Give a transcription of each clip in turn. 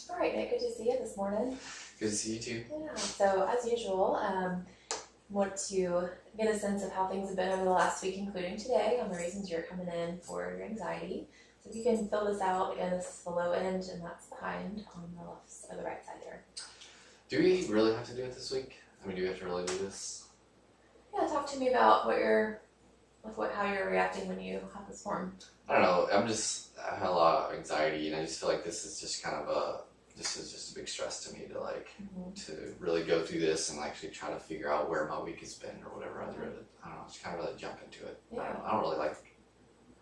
All right, Nick, good to see you this morning. Good to see you too. Yeah, so as usual, want to get a sense of how things have been over the last week, including today, on the reasons you're coming in for your anxiety. So if you can fill this out, again, this is the low end, and that's the high end on the left or the right side there. Do we really have to do it this week? I mean, do we have to really do this? Yeah, talk to me about how you're reacting when you have this form. I don't know. I had a lot of anxiety, and I just feel like this is just a big stress to me to to really go through this and actually try to figure out where my week has been or whatever. I don't know. Just kind of really jump into it. Yeah. I don't really like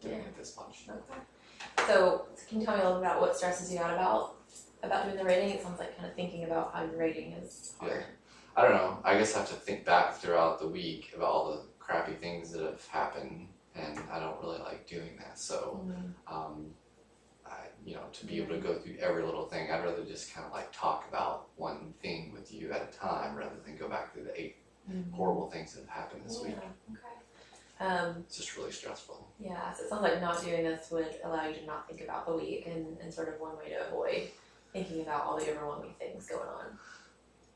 doing it this much. Okay. So can you tell me a little bit about what stresses you out about doing the rating? It sounds like kind of thinking about how your rating is hard. Yeah. I don't know. I guess I have to think back throughout the week about all the crappy things that have happened, and I don't really like doing that. So, to be able to go through every little thing, I'd rather just kind of talk about one thing with you at a time rather than go back through the 8 horrible things that have happened this week. Okay. It's just really stressful. Yeah, so it sounds like not doing this would allow you to not think about the week and sort of one way to avoid thinking about all the overwhelming things going on.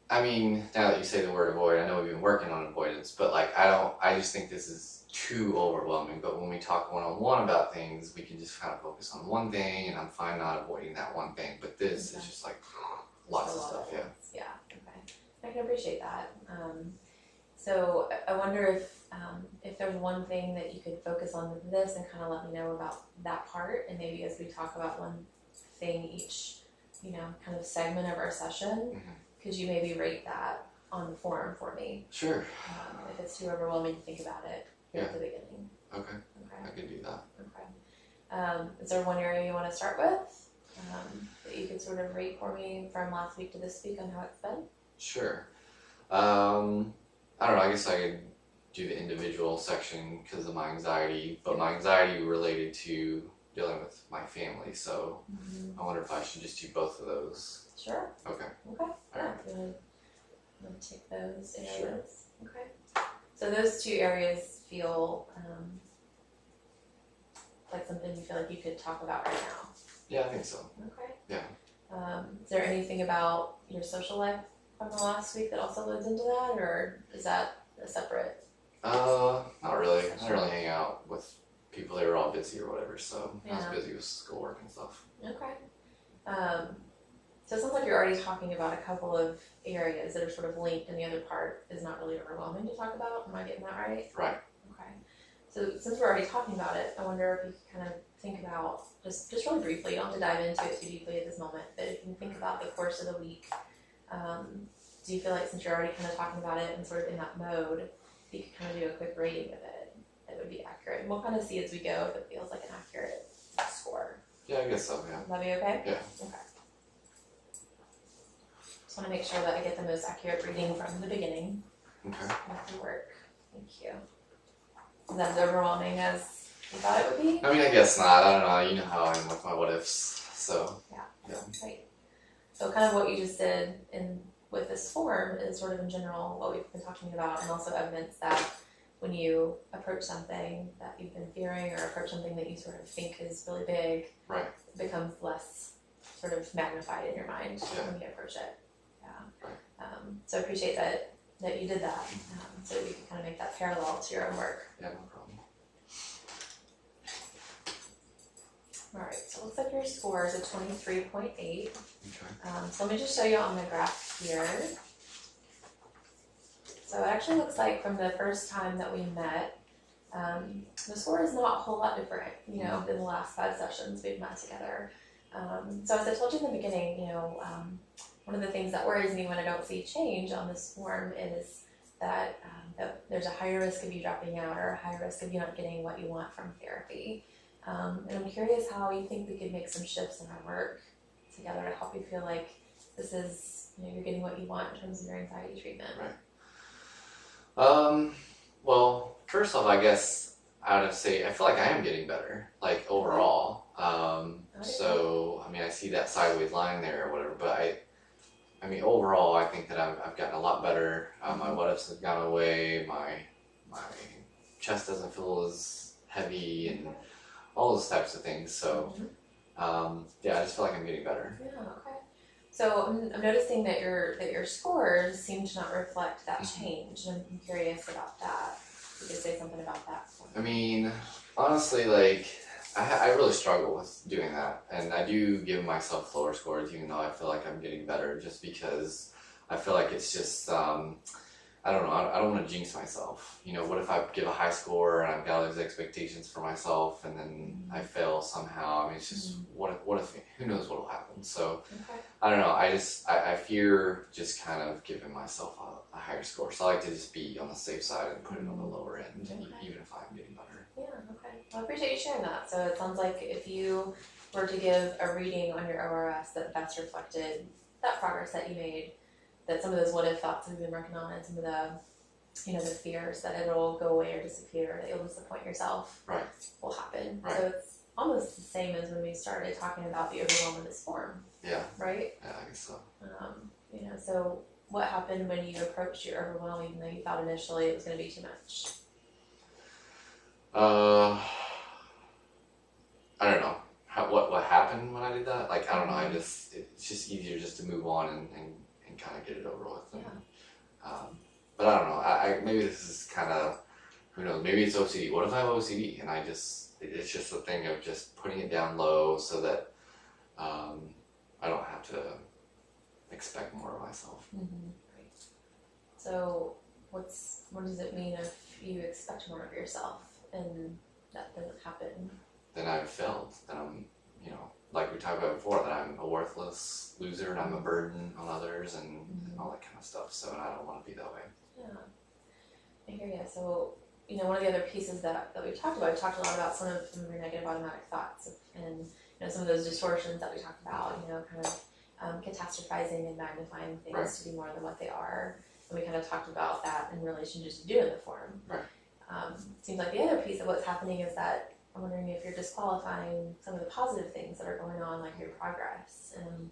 I mean, now that you say the word avoid, I know we've been working on avoidance, but I just think this is too overwhelming. But when we talk one-on-one about things, we can just kind of focus on one thing, and I'm fine not avoiding that one thing. But this is just lots of stuff, yeah. Yeah, okay. I can appreciate that. So I wonder if there's one thing that you could focus on with this and kind of let me know about that part, and maybe as we talk about one thing each, kind of segment of our session, could you maybe rate that on the form for me? Sure. If it's too overwhelming to think about it at the beginning. Okay. I can do that. Okay. Is there one area you want to start with that you could sort of rate for me from last week to this week on how it's been? Sure. I don't know. I guess I could do the individual section because of my anxiety, but my anxiety related to dealing with my family. So I wonder if I should just do both of those. Sure. Okay. Okay. Yeah. You want to take those areas? Sure. Okay. So those 2 areas feel like something you feel like you could talk about right now. Yeah, I think so. Okay. Yeah. Is there anything about your social life from the last week that also loads into that, or is that a separate? Not really. I didn't really hang out with people. They were all busy or whatever, so I was busy with schoolwork and stuff. Okay. So it sounds like you're already talking about a couple of areas that are sort of linked, and the other part is not really overwhelming to talk about. Am I getting that right? Right. Okay. So since we're already talking about it, I wonder if you could kind of think about, just really briefly, you don't have to dive into it too deeply at this moment, but if you can think about the course of the week, do you feel like since you're already kind of talking about it and sort of in that mode, you could kind of do a quick rating of it that would be accurate? And we'll kind of see as we go if it feels like an accurate score. Yeah, I guess so, yeah. Would that be okay? Yeah. Okay. Just want to make sure that I get the most accurate reading from the beginning. Okay. That can work. Thank you. Is that as overwhelming as you thought it would be? I mean, I guess not. I don't know. You know how I am with my what ifs. So. Yeah. Right. So kind of what you just did with this form is sort of in general what we've been talking about, and also evidence that when you approach something that you've been fearing or approach something that you sort of think is really big, right, it becomes less sort of magnified in your mind when you approach it. Yeah. Right. So I appreciate that you did that, so you can kind of make that parallel to your own work. Yeah, no problem. All right, so it looks like your score is a 23.8. Okay. So let me just show you on the graph here. So it actually looks like from the first time that we met, the score is not a whole lot different, than the last 5 sessions we've met together. So as I told you in the beginning, one of the things that worries me when I don't see change on this form is that there's a higher risk of you dropping out or a higher risk of you not getting what you want from therapy. And I'm curious how you think we could make some shifts in our work together to help you feel like this is, you're getting what you want in terms of your anxiety treatment. Right. Well, first off, I guess I would have to say I feel like I am getting better, overall. So, I mean, I see that sideways line there or whatever, but I mean, overall, I think that I've gotten a lot better. My what ifs have gone away. My chest doesn't feel as heavy, and all those types of things. So, yeah, I just feel like I'm getting better. Yeah. Okay. So I'm noticing that your scores seem to not reflect that change, and I'm curious about that. You could say something about that. I mean, honestly, like, I really struggle with doing that, and I do give myself lower scores, even though I feel like I'm getting better, just because I feel like it's just, I don't know, I don't want to jinx myself. You know, what if I give a high score and I've got all these expectations for myself, and then I fail somehow? I mean, it's just, what if, who knows what will happen? So, Okay. I don't know, I fear just kind of giving myself a higher score, so I like to just be on the safe side and put it on the lower end, even if I'm getting better. Yeah, okay. Well, I appreciate you sharing that. So it sounds like if you were to give a reading on your ORS, that's reflected that progress that you made, that some of those what if thoughts have been working on, and some of the, the fears that it'll go away or disappear, that you'll disappoint yourself, will happen. Right. So it's almost the same as when we started talking about the overwhelm of this form. Yeah. Right? Yeah, I guess so. So what happened when you approached your overwhelm, even though you thought initially it was going to be too much? I don't know. What happened when I did that? Like, I don't know, it's just easier just to move on and kind of get it over with. And, but I don't know, I maybe this is kind of, who knows, maybe it's OCD. What if I have OCD and it's just a thing of just putting it down low so that I don't have to expect more of myself. Mm-hmm. Right. So what does it mean if you expect more of yourself and that doesn't happen? Then I've failed. Then I'm, like we talked about before, that I'm a worthless loser and I'm a burden on others and all that kind of stuff. So, and I don't want to be that way. Yeah. I hear you. So, one of the other pieces that we talked about, we talked a lot about some of your negative automatic thoughts and, some of those distortions that we talked about, kind of catastrophizing and magnifying things to be more than what they are. And we kind of talked about that in relation just to doing the form. Right. Seems like the other piece of what's happening is that I'm wondering if you're disqualifying some of the positive things that are going on, like your progress. And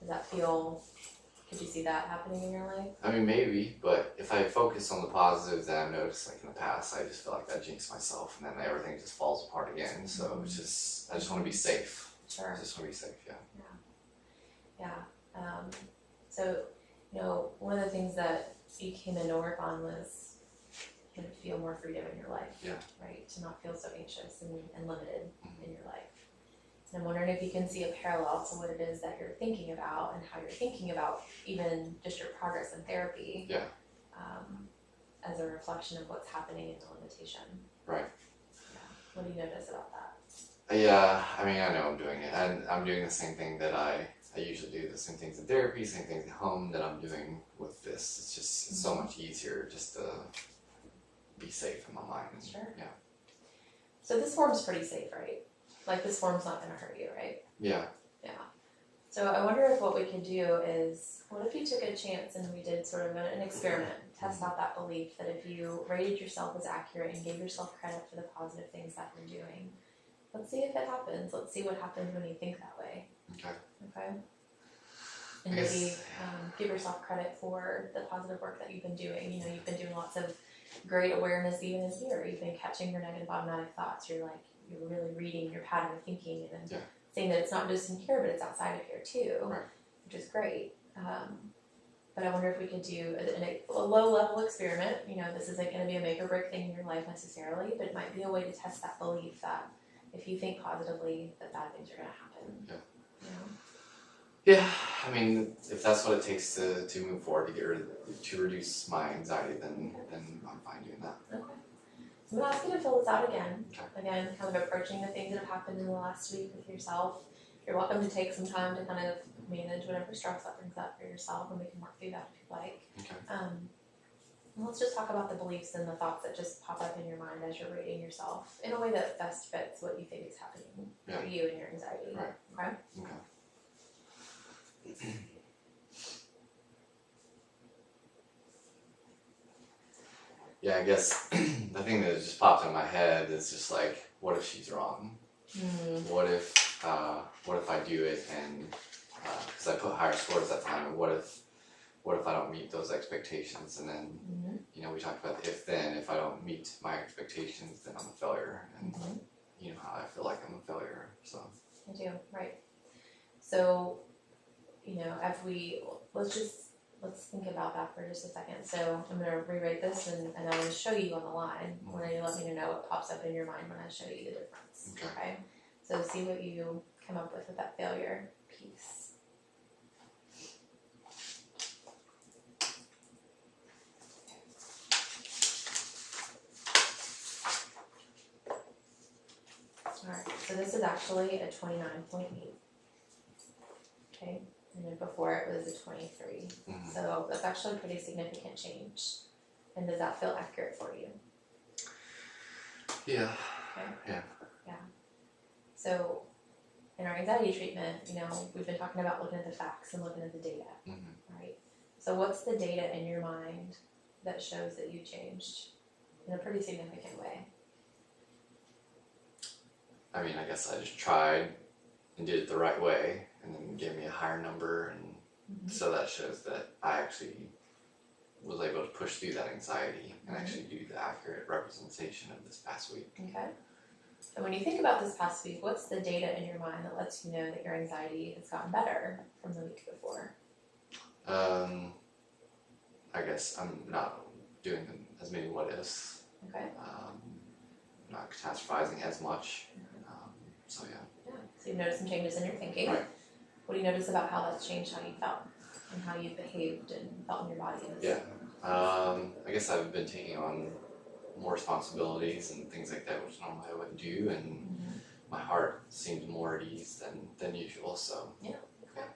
does that could you see that happening in your life? I mean, maybe, but if I focus on the positives that I've noticed, like in the past, I just feel like I jinx myself and then everything just falls apart again. So it's just, I just want to be safe. Sure. I just want to be safe, yeah. So, one of the things that you came in to work on was to feel more freedom in your life. Yeah. Right? To not feel so anxious and limited in your life. And I'm wondering if you can see a parallel to what it is that you're thinking about and how you're thinking about even just your progress in therapy. Yeah. As a reflection of what's happening in the limitation. Right. Yeah. What do you notice about that? Yeah, I mean, I know I'm doing it. And I'm doing the same thing that I usually do, the same things in therapy, same things at home that I'm doing with this. It's just it's so much easier just to be safe in my mind. Sure. Yeah. So this form's pretty safe, right? Like this form's not gonna hurt you, right? Yeah. Yeah. So I wonder if what we could do is, what if you took a chance and we did sort of an experiment, test out that belief that if you rated yourself as accurate and gave yourself credit for the positive things that you're doing, let's see if it happens. Let's see what happens when you think that way. Okay. Okay. And maybe give yourself credit for the positive work that you've been doing. You've been doing lots of great awareness even in here. You've been catching your negative automatic thoughts. You're really reading your pattern of thinking and saying that it's not just in here, but it's outside of here too, which is great. But I wonder if we could do a low-level experiment. This isn't going to be a make or break thing in your life necessarily, but it might be a way to test that belief that if you think positively, that bad things are going to happen. Yeah. You know? Yeah, I mean, if that's what it takes to move forward, to reduce my anxiety, then I'm fine doing that. Okay. So I'm going to ask you to fill this out again. Okay. Again, kind of approaching the things that have happened in the last week with yourself. You're welcome to take some time to kind of manage whatever stress that brings up for yourself, and we can work through that if you'd like. Okay. And let's just talk about the beliefs and the thoughts that just pop up in your mind as you're rating yourself in a way that best fits what you think is happening for you and your anxiety. Right. Okay? Okay. Yeah, I guess the thing that just popped in my head is just like, what if she's wrong? What if I do it and because I put higher scores that time, and what if I don't meet those expectations, and then we talked about if I don't meet my expectations, then I'm a failure, and how I feel like I'm a failure. So I do, right. So you know, let's think about that for just a second. So I'm going to rewrite this and I'm going to show you on the line. I want you to let me know what pops up in your mind when I show you the difference. Okay. So see what you come up with that failure piece. Alright, so this is actually a 29.8. Okay, and then before it was a 23. So that's actually a pretty significant change. And does that feel accurate for you? Yeah. Okay. Yeah. Yeah. So in our anxiety treatment, you know, we've been talking about looking at the facts and looking at the data, right? So what's the data in your mind that shows that you changed in a pretty significant way? I mean, I guess I just tried and did it the right way, and then gave me a higher number, and so that shows that I actually was able to push through that anxiety and actually do the accurate representation of this past week. Okay. And when you think about this past week, what's the data in your mind that lets you know that your anxiety has gotten better from the week before? I guess I'm not doing as many what ifs. Okay. Not catastrophizing as much. So yeah. Yeah. So you've noticed some changes in your thinking. Right. What do you notice about how that's changed how you felt and how you behaved and felt in your body? Yeah. I guess I've been taking on more responsibilities and things like that, which normally I wouldn't do, and my heart seems more at ease than usual. So yeah. Okay.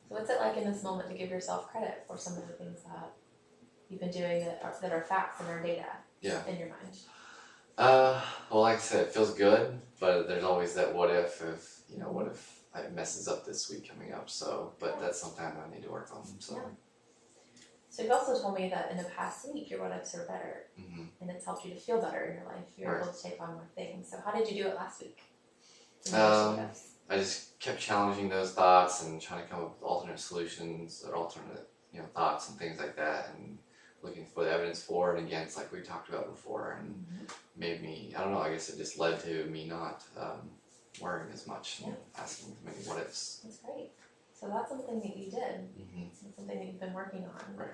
So what's it like in this moment to give yourself credit for some of the things that you've been doing that are facts and are data in your mind? Well, like I said, it feels good, but there's always that what if what if it messes up this week coming up, so, but that's something I need to work on, so. Yeah. So you've also told me that in the past week, your what ifs are better, and it's helped you to feel better in your life. You're able to take on more things. So how did you do it last week? I just kept challenging those thoughts and trying to come up with alternate solutions or alternate, thoughts and things like that, and looking for the evidence for and against, like we talked about before, and made me, I don't know, I guess it just led to me not worrying as much and asking as many what ifs. That's great. So that's something that you did. It's something that you've been working on.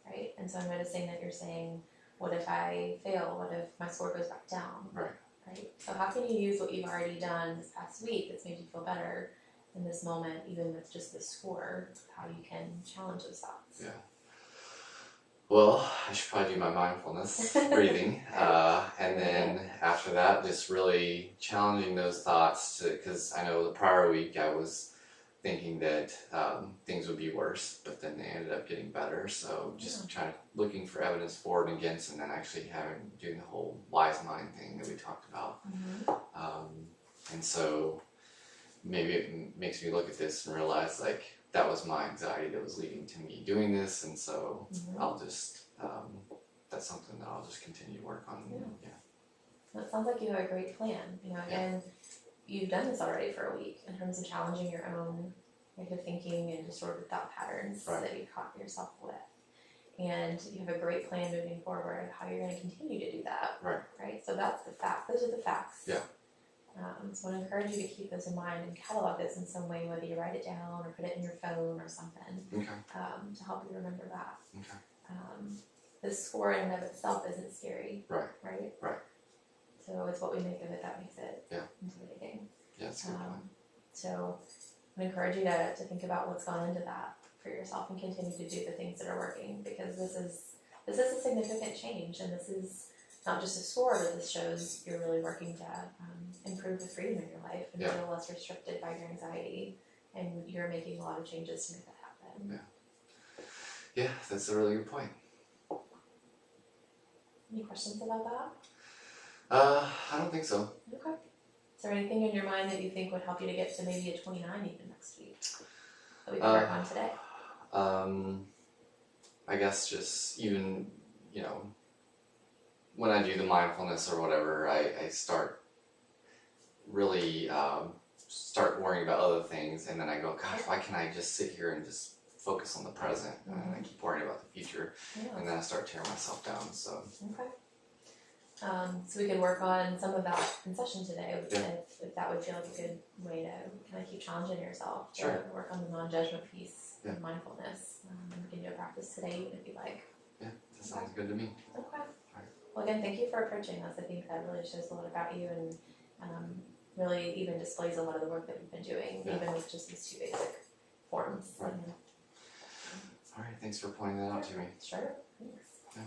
Right? And so I'm noticing that you're saying, what if I fail? What if my score goes back down? Right? So how can you use what you've already done this past week that's made you feel better in this moment, even with just the score, how you can challenge those thoughts? Yeah. Well, I should probably do my mindfulness breathing, and then after that, just really challenging those thoughts, because I know the prior week I was thinking that things would be worse, but then they ended up getting better. So just looking for evidence for and against, and then actually doing the whole wise mind thing that we talked about. And so maybe it makes me look at this and realize, like, that was my anxiety that was leading to me doing this, and so I'll just, that's something that I'll just continue to work on. Well, it sounds like you have a great plan. Again, you've done this already for a week in terms of challenging your own negative thinking and distorted thought patterns that you caught yourself with. And you have a great plan moving forward of how you're going to continue to do that. Right? So that's the fact. Those are the facts. So I encourage you to keep those in mind and catalog this in some way, whether you write it down or put it in your phone or something, to help you remember that. The score in and of itself isn't scary, right? So it's what we make of it that makes it intimidating. Yeah, that's a good point. So I encourage you to think about what's gone into that for yourself and continue to do the things that are working, because this is a significant change, and this is not just a score, but this shows you're really working to improve the freedom in your life and feel less restricted by your anxiety, and you're making a lot of changes to make that happen. Yeah, that's a really good point. Any questions about that? I don't think so. Okay. Is there anything in your mind that you think would help you to get to maybe a 29 even next week that we can work on today? I guess just even, when I do the mindfulness or whatever, I start really start worrying about other things, and then I go, gosh, why can't I just sit here and just focus on the present? And I keep worrying about the future, and then I start tearing myself down. So. Okay. So we could work on some of that in session today, Yeah. if that would feel like a good way to kind of keep challenging yourself. To Sure. work on the non-judgment piece Yeah. and mindfulness. And we can do a practice today, even if you like. Yeah, that sounds good to me. Okay. Well, again, thank you for approaching us. I think that really shows a lot about you and really even displays a lot of the work that we've been doing, Yeah. even with just these two basic forms. Right. All right, thanks for pointing that out to me. Sure. Thanks. Yeah.